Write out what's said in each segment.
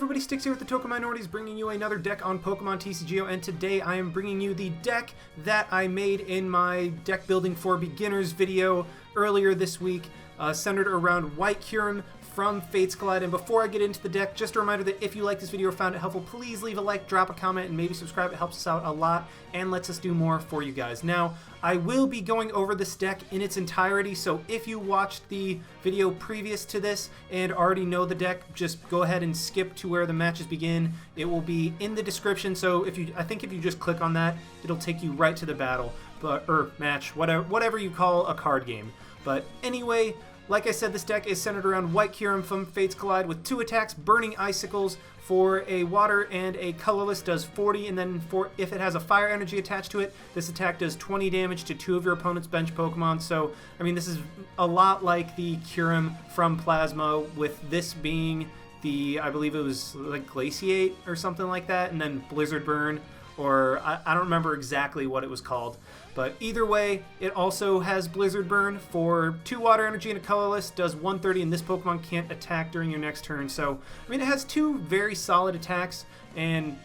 everybody, Sticks here with the Token Minorities, bringing you another deck on Pokemon TCGO, and today I am bringing you the deck that I made in my deck building for beginners video earlier this week, centered around White Kyurem from Fates Collide. And before I get into the deck, just a reminder that if you like this video or found it helpful, please leave a like, drop a comment, and maybe subscribe. It helps us out a lot and lets us do more for you guys. Now, I will be going over this deck in its entirety, so if you watched the video previous to this and already know the deck, just go ahead and skip to where the matches begin. It will be in the description, so I think if you just click on that, it'll take you right to the battle, or match, whatever you call a card game. But anyway, like I said, this deck is centered around White Kyurem from Fates Collide with 2 attacks, Burning Icicles for a water, and a colorless does 40, and then if it has a fire energy attached to it, this attack does 20 damage to 2 of your opponent's bench Pokemon. So, I mean, this is a lot like the Kyurem from Plasma, with this being the, I believe it was like Glaciate or something like that, and then Blizzard Burn, or I don't remember exactly what it was called. But either way, it also has Blizzard Burn for 2 water energy and a colorless, does 130, and this Pokemon can't attack during your next turn. So, I mean, it has 2 very solid attacks and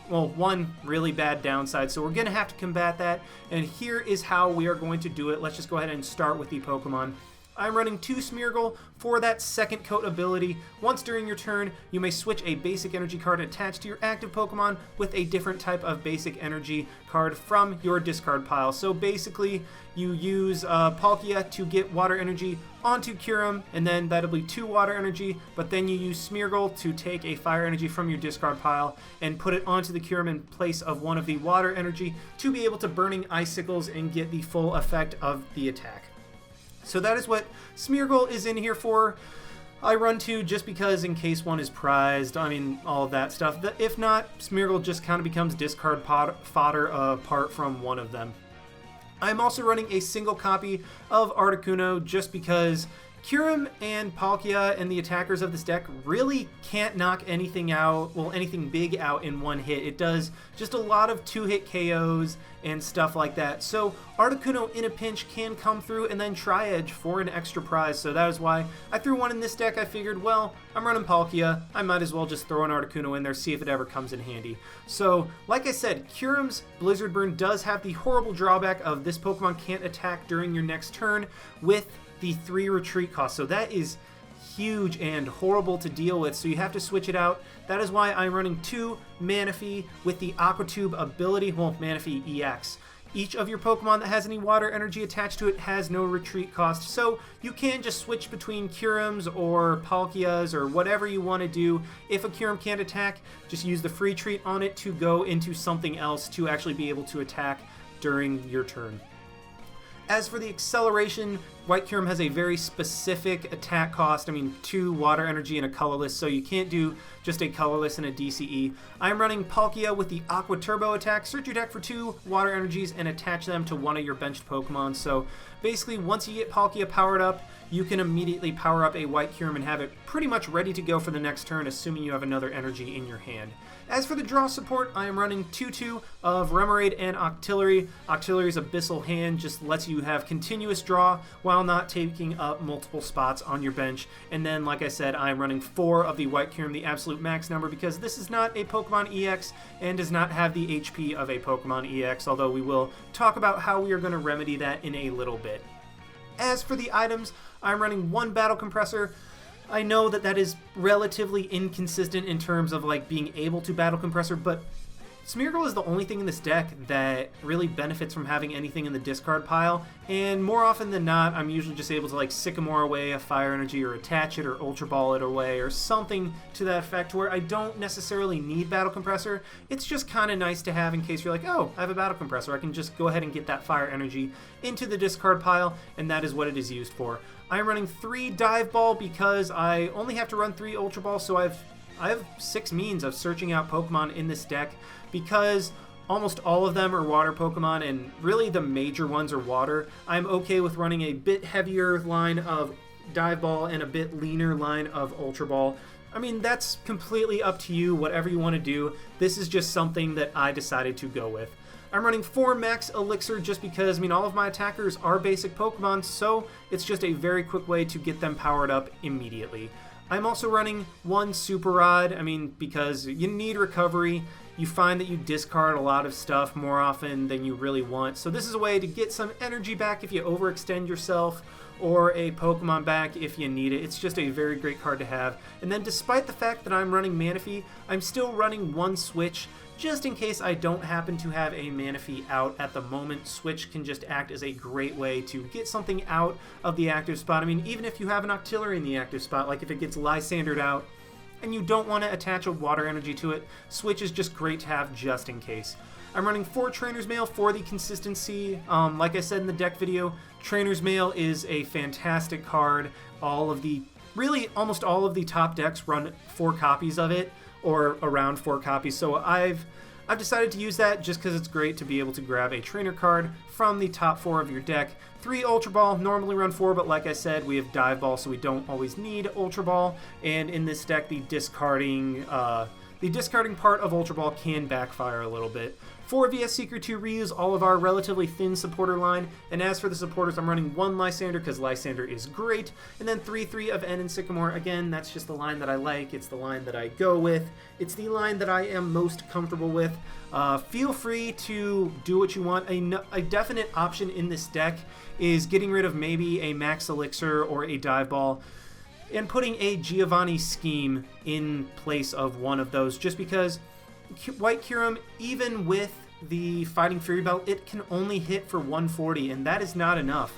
1 really bad downside. So we're going to have to combat that, and here is how we are going to do it. Let's just go ahead and start with the Pokemon. I'm running 2 Smeargle for that second coat ability. Once during your turn, you may switch a basic energy card attached to your active Pokemon with a different type of basic energy card from your discard pile. So basically, you use Palkia to get water energy onto Kyurem, and then that'll be 2 water energy, but then you use Smeargle to take a fire energy from your discard pile and put it onto the Kyurem in place of 1 of the water energy to be able to Burning Icicles and get the full effect of the attack. So that is what Smeargle is in here for. I run 2 just because in case 1 is prized, I mean, all of that stuff. If not, Smeargle just kind of becomes discard fodder apart from 1 of them. I'm also running a single copy of Articuno just because Kyurem and Palkia and the attackers of this deck really can't knock anything out, well, anything big out in 1 hit. It does just a lot of 2-hit KOs and stuff like that. So Articuno in a pinch can come through and then Tri-Edge for an extra prize. So that is why I threw 1 in this deck. I figured, well, I'm running Palkia, I might as well just throw an Articuno in there, see if it ever comes in handy. So, like I said, Kyurem's Blizzard Burn does have the horrible drawback of this Pokemon can't attack during your next turn with the 3 retreat costs. So that is huge and horrible to deal with, so you have to switch it out. That is why I'm running 2 Manaphy with the Aqua Tube ability, well, Manaphy EX. Each of your Pokemon that has any water energy attached to it has no retreat cost, so you can just switch between Kyurems or Palkias or whatever you want to do. If a Kyurem can't attack, just use the free treat on it to go into something else to actually be able to attack during your turn. As for the acceleration, White Kyurem has a very specific attack cost. I mean, 2 water energy and a colorless, so you can't do just a colorless and a DCE. I'm running Palkia with the Aqua Turbo attack. Search your deck for 2 water energies and attach them to 1 of your benched Pokemon. So basically, once you get Palkia powered up, you can immediately power up a White Kyurem and have it pretty much ready to go for the next turn, assuming you have another energy in your hand. As for the draw support, I am running 2-2 of Remoraid and Octillery. Octillery's Abyssal Hand just lets you have continuous draw while not taking up multiple spots on your bench. And then, like I said, I am running 4 of the White Kyurem, the absolute max number, because this is not a Pokemon EX and does not have the HP of a Pokemon EX, although we will talk about how we are going to remedy that in a little bit. As for the items, I'm running 1 Battle Compressor. I know that is relatively inconsistent in terms of like being able to Battle Compressor, but Smeargle is the only thing in this deck that really benefits from having anything in the discard pile, and more often than not, I'm usually just able to like Sycamore away a fire energy or attach it or Ultra Ball it away or something to that effect where I don't necessarily need Battle Compressor. It's just kind of nice to have in case you're like, oh, I have a Battle Compressor. I can just go ahead and get that fire energy into the discard pile, and that is what it is used for. I'm running 3 Dive Ball because I only have to run 3 Ultra Balls, so I have 6 means of searching out Pokemon in this deck because almost all of them are water Pokemon, and really the major ones are water. I'm okay with running a bit heavier line of Dive Ball and a bit leaner line of Ultra Ball. I mean, that's completely up to you, whatever you want to do. This is just something that I decided to go with. I'm running 4 Max Elixir just because, I mean, all of my attackers are basic Pokemon, so it's just a very quick way to get them powered up immediately. I'm also running one Super Rod, I mean, because you need recovery. You find that you discard a lot of stuff more often than you really want. So this is a way to get some energy back if you overextend yourself, or a Pokemon back if you need it. It's just a very great card to have. And then despite the fact that I'm running Manaphy, I'm still running one Switch, just in case I don't happen to have a Manaphy out at the moment. Switch can just act as a great way to get something out of the active spot. I mean, even if you have an Octillery in the active spot, like if it gets Lysandered out, and you don't want to attach a water energy to it, Switch is just great to have just in case. I'm running 4 Trainer's Mail for the consistency. Like I said in the deck video, Trainer's Mail is a fantastic card. Almost all of the top decks run 4 copies of it, or around 4 copies. So I've decided to use that just because it's great to be able to grab a trainer card from the top 4 of your deck. 3 Ultra Ball, normally run 4, but like I said, we have Dive Ball, so we don't always need Ultra Ball. And in this deck, the discarding part of Ultra Ball can backfire a little bit. 4 VS Seeker to reuse all of our relatively thin supporter line. And as for the supporters, I'm running 1 Lysander because Lysander is great. And then 3 of N and Sycamore. Again, that's just the line that I like. It's the line that I go with. It's the line that I am most comfortable with. Feel free to do what you want. A definite option in this deck is getting rid of maybe a Max Elixir or a Dive Ball and putting a Giovanni Scheme in place of one of those, just because White Kyurem, even with the Fighting Fury Belt, it can only hit for 140, and that is not enough.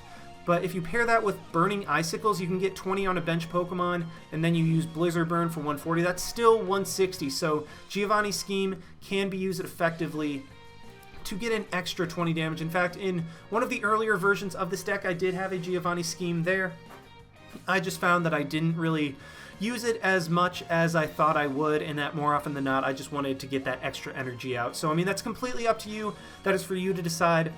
But if you pair that with Burning Icicles, you can get 20 on a bench Pokemon, and then you use Blizzard Burn for 140. That's still 160, so Giovanni Scheme can be used effectively to get an extra 20 damage. In fact, in one of the earlier versions of this deck, I did have a Giovanni Scheme there. I just found that I didn't really use it as much as I thought I would, and that more often than not, I just wanted to get that extra energy out. So, I mean, that's completely up to you. That is for you to decide.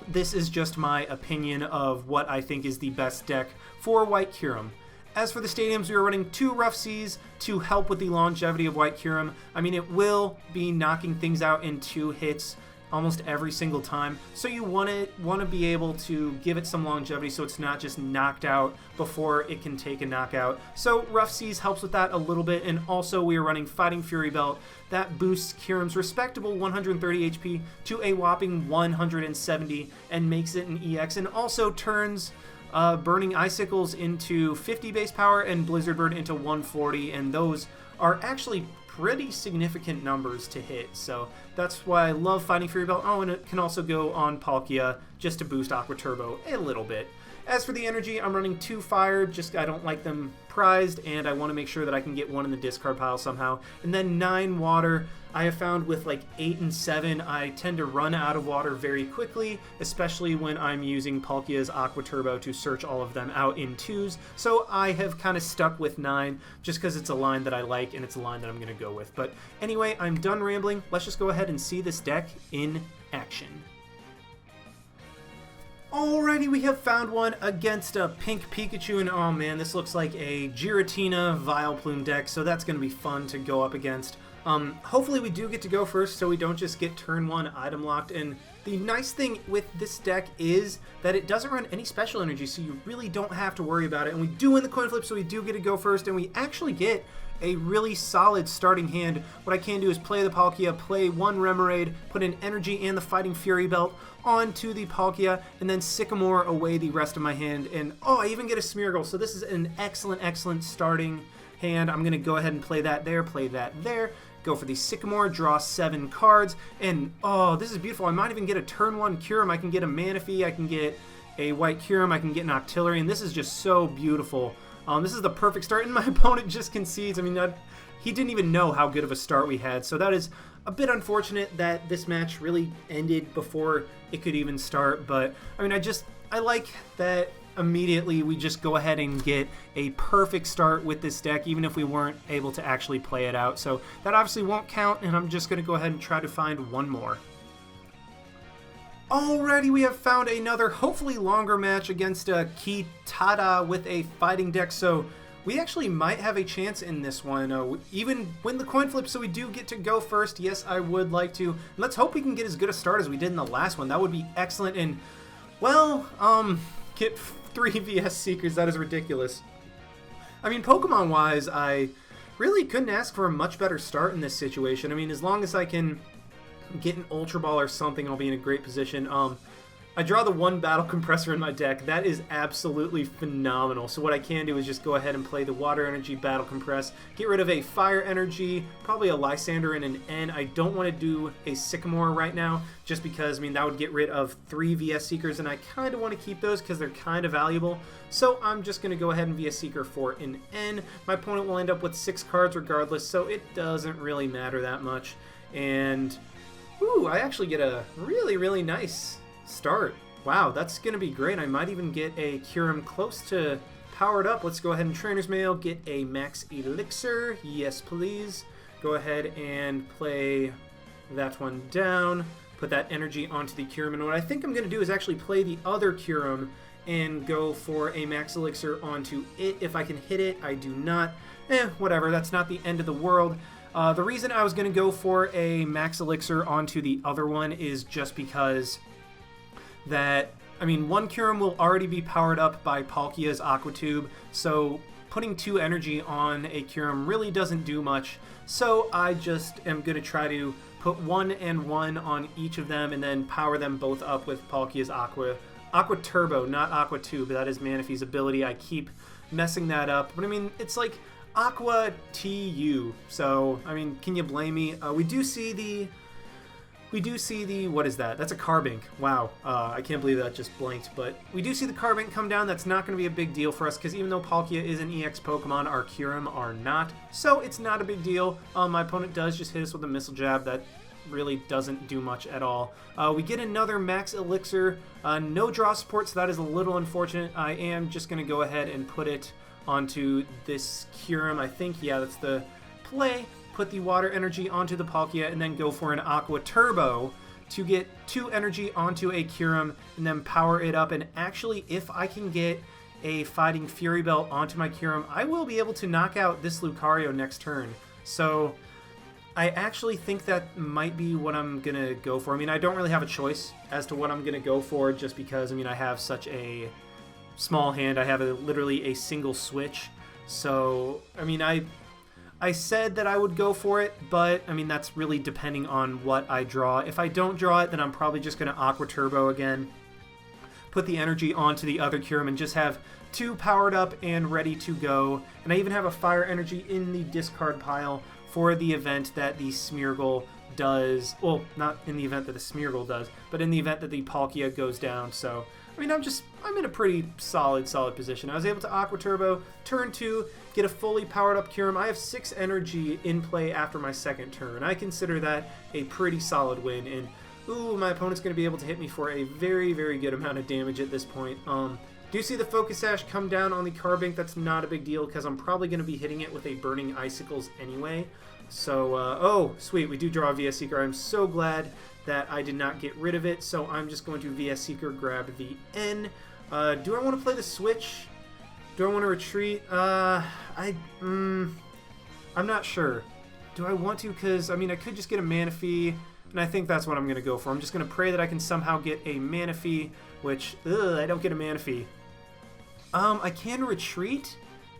This is just my opinion of what I think is the best deck for White Kyurem. As for the stadiums, we are running 2 Rough Seas to help with the longevity of White Kyurem. I mean, it will be knocking things out in 2 hits almost every single time, so you want to be able to give it some longevity so it's not just knocked out before it can take a knockout. So Rough Seas helps with that a little bit, and also we are running Fighting Fury Belt. That boosts Kyurem's respectable 130 HP to a whopping 170 and makes it an EX, and also turns Burning Icicles into 50 base power and Blizzard Bird into 140, and those are actually pretty significant numbers to hit, so that's why I love Fighting Fury Belt. Oh, and it can also go on Palkia just to boost Aqua Turbo a little bit. As for the energy, I'm running 2 fire, just I don't like them prized, and I want to make sure that I can get 1 in the discard pile somehow. And then 9 water. I have found with like 8 and 7, I tend to run out of water very quickly, especially when I'm using Palkia's Aqua Turbo to search all of them out in 2s. So I have kind of stuck with 9 just because it's a line that I like and it's a line that I'm going to go with. But anyway, I'm done rambling. Let's just go ahead and see this deck in action. Alrighty, we have found one against a Pink Pikachu, and oh man, this looks like a Giratina Vileplume deck, so that's going to be fun to go up against. Hopefully we do get to go first so we don't just get turn 1 item locked, and the nice thing with this deck is that it doesn't run any special energy, so you really don't have to worry about it, and we do win the coin flip, so we do get to go first, and we actually get a really solid starting hand. What I can do is play the Palkia, play 1 Remoraid, put in Energy and the Fighting Fury Belt onto the Palkia, and then Sycamore away the rest of my hand, and oh, I even get a Smeargle, so this is an excellent starting hand. I'm going to go ahead and play that there, go for the Sycamore, draw 7 cards, and oh, this is beautiful. I might even get a turn 1 Kyurem, I can get a Manaphy, I can get a White Kyurem, I can get an Octillery, and this is just so beautiful. This is the perfect start, and my opponent just concedes. I mean, he didn't even know how good of a start we had, so that is a bit unfortunate that this match really ended before it could even start, but I mean, I like that immediately we just go ahead and get a perfect start with this deck, even if we weren't able to actually play it out. So that obviously won't count, and I'm just going to go ahead and try to find one more. Alrighty, we have found another, hopefully longer match against a Kitada with a fighting deck, so we actually might have a chance in this one. Even win the coin flip, so we do get to go first. Yes, I would like to. Let's hope we can get as good a start as we did in the last one. That would be excellent, and, well, get 3 VS Seekers. That is ridiculous. I mean, Pokemon-wise, I really couldn't ask for a much better start in this situation. I mean, as long as I can get an Ultra Ball or something, I'll be in a great position. I draw the one Battle Compressor in my deck. That is absolutely phenomenal. So what I can do is just go ahead and play the Water Energy, Battle Compress, get rid of a Fire Energy, probably a Lysander and an N. I don't want to do a Sycamore right now, just because, I mean, that would get rid of 3 VS Seekers, and I kind of want to keep those because they're kind of valuable. So I'm just going to go ahead and VS Seeker for an N. My opponent will end up with 6 cards regardless, so it doesn't really matter that much. And, ooh, I actually get a really, really nice start. Wow, that's going to be great. I might even get a Kyurem close to powered up. Let's go ahead and Trainer's Mail, get a Max Elixir. Yes, please. Go ahead and play that one down. Put that energy onto the Kyurem. And what I think I'm going to do is actually play the other Kyurem and go for a Max Elixir onto it. If I can hit it, I do not. Whatever. That's not the end of the world. The reason I was going to go for a Max Elixir onto the other one is just because that, I mean, one Kyurem will already be powered up by Palkia's Aqua Tube, so putting 2 energy on a Kyurem really doesn't do much. So I just am going to try to put 1 and 1 on each of them and then power them both up with Palkia's Aqua Turbo, not Aqua Tube. That is Manaphy's ability. I keep messing that up, but I mean, it's like Aqua TU, so I mean, can you blame me? We do see the, what is that? That's a Carbink. Wow, I can't believe that just blanked, but we do see the Carbink come down. That's not going to be a big deal for us, because even though Palkia is an EX Pokemon, our Kyurem are not, so it's not a big deal. My opponent does just hit us with a Missile Jab. That really doesn't do much at all. We get another Max Elixir. No draw support, so that is a little unfortunate. I am just going to go ahead and put it onto this Kyurem. I think, yeah, that's the play. Put the Water Energy onto the Palkia, and then go for an Aqua Turbo to get 2 energy onto a Kyurem, and then power it up. And actually, if I can get a Fighting Fury Belt onto my Kyurem, I will be able to knock out this Lucario next turn. So I actually think that might be what I'm going to go for. I mean, I don't really have a choice as to what I'm going to go for, just because, I mean, I have such a small hand. I have literally a single switch. So, I mean, I said that I would go for it, but, I mean, that's really depending on what I draw. If I don't draw it, then I'm probably just going to Aqua Turbo again, put the energy onto the other Kyurem, and just have 2 powered up and ready to go. And I even have a Fire Energy in the discard pile for the event that the Smeargle does. Well, not in the event that the Smeargle does, but in the event that the Palkia goes down. So, I mean, I'm in a pretty solid position. I was able to Aqua Turbo, turn 2, get a fully powered up Kyurem. I have 6 energy in play after my second turn. I consider that a pretty solid win. And, ooh, my opponent's going to be able to hit me for a very, very good amount of damage at this point. Do see the Focus Sash come down on the Carbink. That's not a big deal, because I'm probably going to be hitting it with a Burning Icicles anyway. So, oh, sweet, we do draw a VS Seeker. I'm so glad that I did not get rid of it, so I'm just going to VS Seeker, grab the N. Do I want to play the Switch? Do I want to retreat? I'm not sure. Do I want to? Because, I mean, I could just get a Manaphy, and I think that's what I'm going to go for. I'm just going to pray that I can somehow get a Manaphy, which, I don't get a Manaphy. I can retreat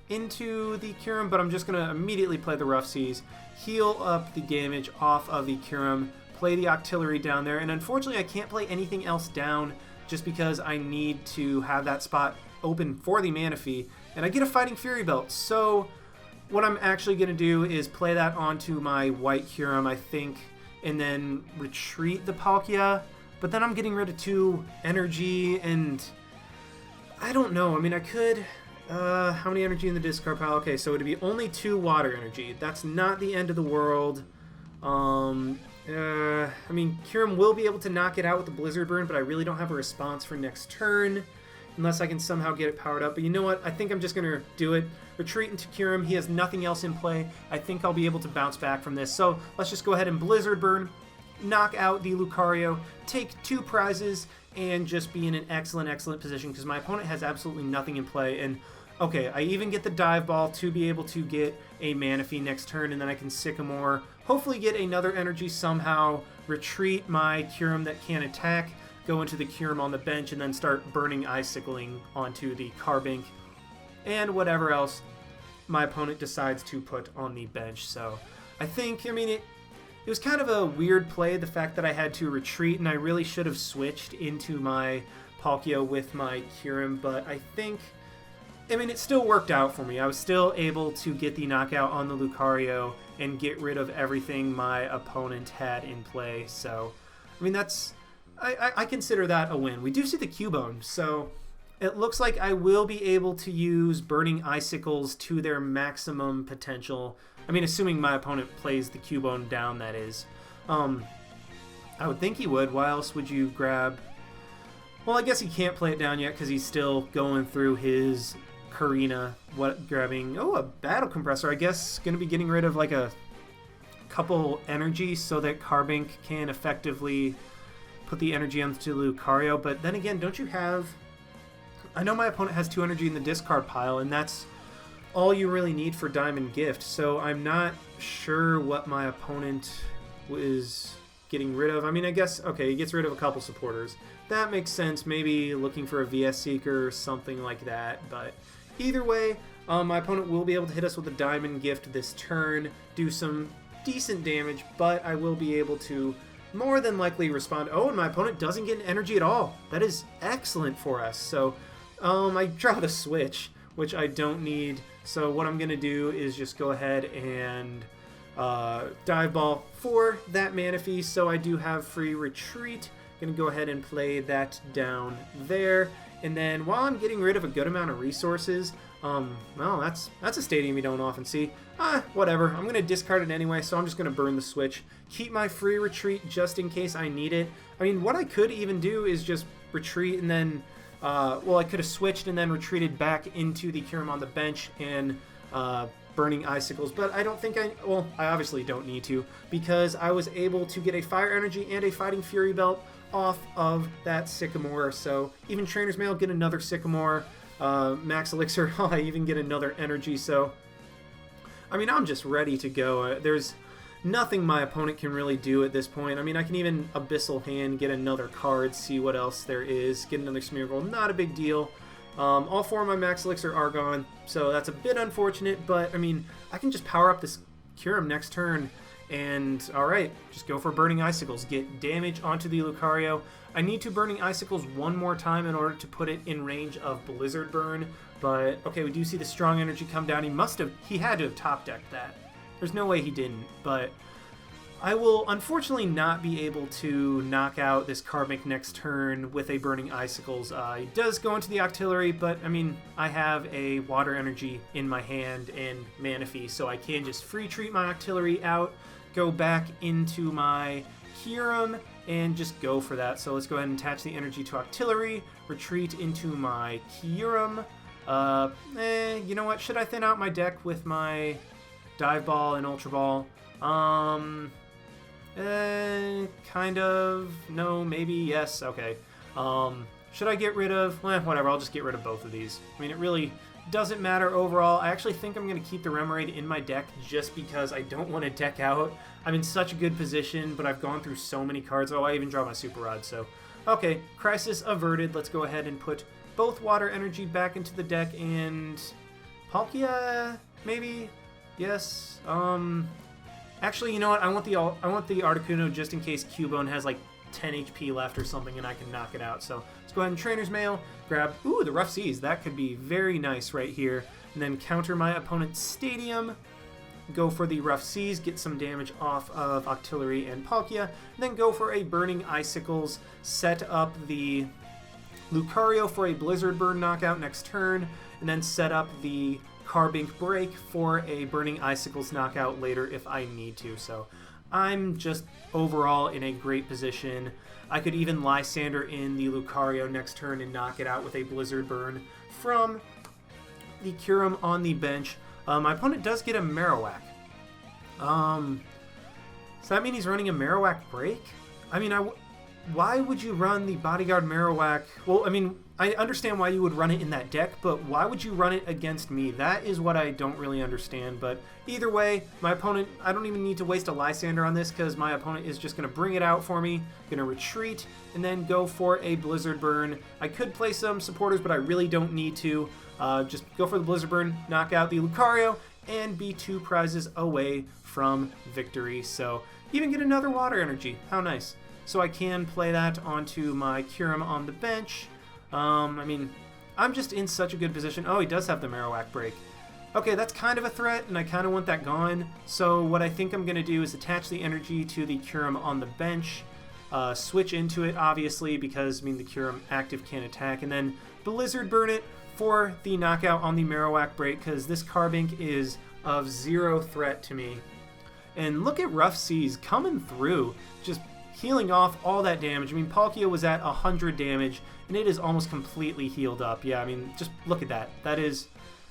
into the Kyurem, but I'm just going to immediately play the Rough Seas, heal up the damage off of the Kyurem, play the Octillery down there, and unfortunately I can't play anything else down just because I need to have that spot open for the Manaphy, and I get a Fighting Fury Belt. So what I'm actually going to do is play that onto my white Kyurem, I think, and then retreat the Palkia, but then I'm getting rid of 2 energy, and I don't know. I mean, I could... how many energy in the discard pile? Okay, so it'd be only 2 water energy. That's not the end of the world. I mean, Kyurem will be able to knock it out with the Blizzard Burn, but I really don't have a response for next turn, unless I can somehow get it powered up. But you know what? I think I'm just going to do it. Retreat into Kyurem. He has nothing else in play. I think I'll be able to bounce back from this. So let's just go ahead and Blizzard Burn, knock out the Lucario, take 2 prizes, and just be in an excellent position, because my opponent has absolutely nothing in play. And okay, I even get the Dive Ball to be able to get a Manaphy next turn, and then I can Sycamore, hopefully get another energy somehow, retreat my Kyurem that can attack, go into the Kyurem on the bench, and then start Burning Icicling onto the Carbink, and whatever else. my opponent decides to put on the bench. So I think, I mean, it was kind of a weird play, the fact that I had to retreat, and I really should have switched into my Palkia with my Kyurem, but I think, I mean, it still worked out for me. I was still able to get the knockout on the Lucario and get rid of everything my opponent had in play. So, I mean, that's, I consider that a win. We do see the Cubone, so it looks like I will be able to use Burning Icicles to their maximum potential. I mean, assuming my opponent plays the Cubone down, that is. I would think he would. Why else would you grab... Well, I guess he can't play it down yet because he's still going through his Karina. Grabbing... Oh, a Battle Compressor. I guess going to be getting rid of like a couple energy so that Carbink can effectively put the energy onto Lucario. But then again, don't you have... I know my opponent has 2 energy in the discard pile, and that's all you really need for Diamond Gift. So I'm not sure what my opponent is getting rid of. I mean, I guess, okay, he gets rid of a couple supporters. That makes sense. Maybe looking for a VS Seeker or something like that. But either way, my opponent will be able to hit us with a Diamond Gift this turn, do some decent damage, but I will be able to more than likely respond. Oh, and my opponent doesn't get an energy at all. That is excellent for us. So I draw the switch, which I don't need. So what I'm going to do is just go ahead and Dive Ball for that Manaphy. So I do have free retreat. Going to go ahead and play that down there. And then while I'm getting rid of a good amount of resources, well, that's a stadium you don't often see. Whatever. I'm going to discard it anyway, so I'm just going to burn the switch. Keep my free retreat just in case I need it. I mean, what I could even do is just retreat and then... well, I could have switched and then retreated back into the Kyurem on the bench and Burning Icicles, but I don't think well, I obviously don't need to because I was able to get a Fire Energy and a Fighting Fury Belt off of that Sycamore, so even Trainer's Mail, get another Sycamore, Max Elixir, I even get another Energy, so I mean, I'm just ready to go. There's nothing my opponent can really do at this point. I mean, I can even Abyssal Hand, get another card, see what else there is, get another Smeargle, not a big deal. All 4 of my Max Elixir are gone, so that's a bit unfortunate, but I mean, I can just power up this Kyurem next turn, and alright, just go for Burning Icicles, get damage onto the Lucario. I need to Burning Icicles one more time in order to put it in range of Blizzard Burn, but okay, we do see the strong energy come down. He had to have top decked that. There's no way he didn't, but I will unfortunately not be able to knock out this Carbink next turn with a Burning Icicles. He does go into the Octillery, but I mean, I have a Water Energy in my hand and Manaphy, so I can just free treat my Octillery out, go back into my Kyurem, and just go for that. So let's go ahead and attach the energy to Octillery, retreat into my Kyurem. You know what? Should I thin out my deck with my Dive Ball and Ultra Ball? Kind of. No, maybe, yes. Okay. Should I get rid of... whatever, I'll just get rid of both of these. I mean, it really doesn't matter overall. I actually think I'm going to keep the Remoraid in my deck just because I don't want to deck out. I'm in such a good position, but I've gone through so many cards. Oh, I even draw my Super Rod, so... Okay, crisis averted. Let's go ahead and put both Water Energy back into the deck, and... Palkia, maybe? Yes. Actually, you know what? I want the Articuno just in case Cubone has like 10 HP left or something and I can knock it out. So let's go ahead and Trainer's Mail, grab, ooh, the Rough Seas. That could be very nice right here. And then counter my opponent's Stadium, go for the Rough Seas, get some damage off of Octillery and Palkia, and then go for a Burning Icicles, set up the Lucario for a Blizzard Burn knockout next turn, and then set up the Carbink Break for a Burning Icicles knockout later if I need to. So I'm just overall in a great position. I could even Lysander in the Lucario next turn and knock it out with a Blizzard Burn from the Kyurem on the bench. My opponent does get a Marowak. Does that mean he's running a Marowak Break? I mean, why would you run the Bodyguard Marowak? Well, I mean, I understand why you would run it in that deck, but why would you run it against me? That is what I don't really understand, but either way, my opponent, I don't even need to waste a Lysander on this because my opponent is just going to bring it out for me, going to retreat, and then go for a Blizzard Burn. I could play some supporters, but I really don't need to. Just go for the Blizzard Burn, knock out the Lucario, and be 2 prizes away from victory. So even get another water energy. How nice. So I can play that onto my Kyurem on the bench. I mean, I'm just in such a good position. Oh, he does have the Marowak break. Okay, that's kind of a threat, and I kind of want that gone. So what I think I'm going to do is attach the energy to the Kyurem on the bench, switch into it, obviously, because, I mean, the Kyurem active can attack, and then Blizzard Burn it for the knockout on the Marowak break, because this Carbink is of 0 threat to me. And look at Rough Seas coming through, just healing off all that damage. I mean, Palkia was at 100 damage, and it is almost completely healed up. Yeah, I mean, just look at that.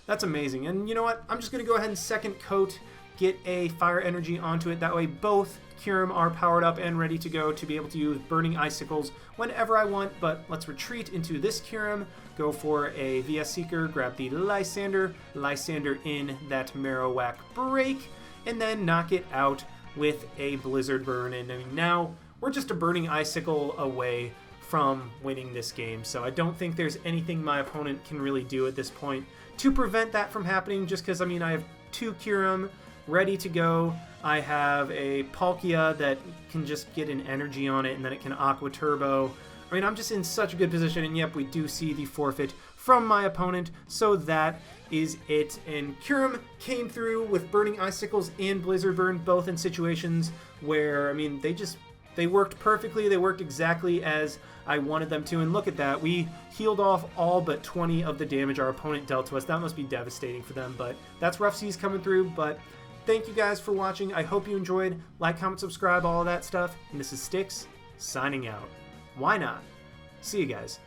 That's amazing. And you know what? I'm just going to go ahead and second coat, get a fire energy onto it. That way both Kyurem are powered up and ready to go to be able to use Burning Icicles whenever I want. But let's retreat into this Kyurem, go for a VS Seeker, grab the Lysander in that Marowak break, and then knock it out with a Blizzard Burn. And I mean, now we're just a Burning Icicle away from winning this game. So I don't think there's anything my opponent can really do at this point to prevent that from happening, just because, I mean, I have 2 Kyurem ready to go. I have a Palkia that can just get an energy on it, and then it can Aqua Turbo. I mean, I'm just in such a good position, and yep, we do see the forfeit from my opponent, so that is it. And Kyurem came through with Burning Icicles and Blizzard Burn, both in situations where, I mean, they worked perfectly. They worked exactly as I wanted them to. And look at that. We healed off all but 20 of the damage our opponent dealt to us. That must be devastating for them. But that's Rough Seas coming through. But thank you guys for watching. I hope you enjoyed. Like, comment, subscribe, all of that stuff. And this is Styx, signing out. Why not? See you guys.